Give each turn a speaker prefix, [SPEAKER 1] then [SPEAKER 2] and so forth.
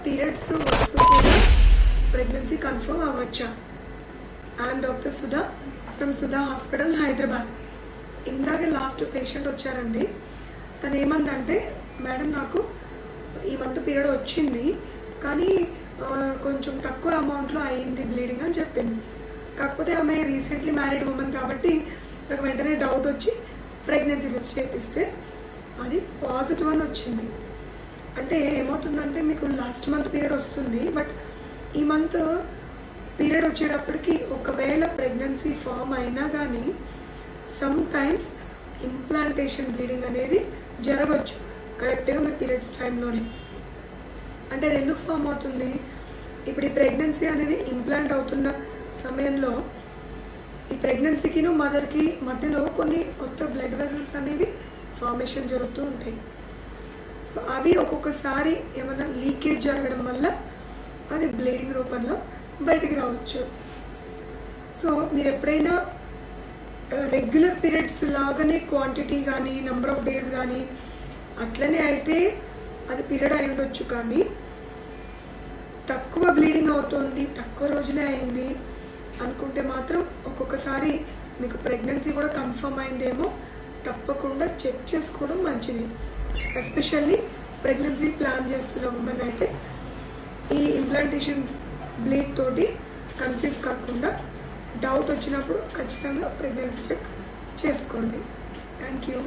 [SPEAKER 1] Periods వస్తూ కూడా pregnancy confirm అవ్వచ్చా? I'm doctor Sudha from Sudha hospital Hyderabad. ఇందాక లాస్ట్ పేషెంట్ వచ్చారండి. తను ఏమందంటే, మేడం నాకు ఈ మంత్ పీరియడ్ వచ్చింది కానీ కొంచెం తక్కువ అమౌంట్లో అయ్యింది బ్లీడింగ్ అని చెప్పింది. కాకపోతే ఆమె రీసెంట్లీ మ్యారీడ్ ఉమెన్ కాబట్టి నాకు వెంటనే డౌట్ వచ్చి ప్రెగ్నెన్సీ టెస్ట్ చేపిస్తే అది పాజిటివ్ అని వచ్చింది. అంటే ఏమవుతుందంటే, మీకు లాస్ట్ మంత్ పీరియడ్ వస్తుంది, బట్ ఈ మంత్ పీరియడ్ వచ్చేటప్పటికి ఒకవేళ ప్రెగ్నెన్సీ ఫామ్ అయినా కానీ సమ్ టైమ్స్ ఇంప్లాంటేషన్ బ్లీడింగ్ అనేది జరగవచ్చు కరెక్ట్గా మీ పీరియడ్స్ టైంలోనే. అంటే అది ఎందుకు ఫామ్ అవుతుంది? ఇప్పుడు ఈ ప్రెగ్నెన్సీ అనేది ఇంప్లాంట్ అవుతున్న సమయంలో ఈ ప్రెగ్నెన్సీకిను మదర్కి మధ్యలో కొన్ని కొత్త బ్లడ్ వెజల్స్ అనేవి ఫార్మేషన్ జరుగుతూ ఉంటాయి. సో అవి ఒక్కొక్కసారి ఏమైనా లీకేజ్ జరగడం వల్ల అది బ్లీడింగ్ రూపంలో బయటికి రావచ్చు. సో మీరు ఎప్పుడైనా రెగ్యులర్ పీరియడ్స్ లాగానే క్వాంటిటీ కానీ నెంబర్ ఆఫ్ డేస్ కానీ అట్లనే అయితే అది పీరియడ్ అయి ఉండొచ్చు, కానీ తక్కువ బ్లీడింగ్ అవుతుంది, తక్కువ రోజులే అయింది అనుకుంటే మాత్రం ఒక్కొక్కసారి మీకు ప్రెగ్నెన్సీ కూడా కన్ఫర్మ్ అయిందేమో తప్పకుండా చెక్ చేసుకోవడం మంచిది. ఎస్పెషల్లీ ప్రెగ్నెన్సీ ప్లాన్ చేస్తున్న ఉమెన్ అయితే ఈ ఇంప్లాంటేషన్ బ్లీడ్ తోటి కన్ఫ్యూజ్ కాకుండా డౌట్ వచ్చినప్పుడు ఖచ్చితంగా ప్రెగ్నెన్సీ చెక్ చేసుకోండి. Thank you.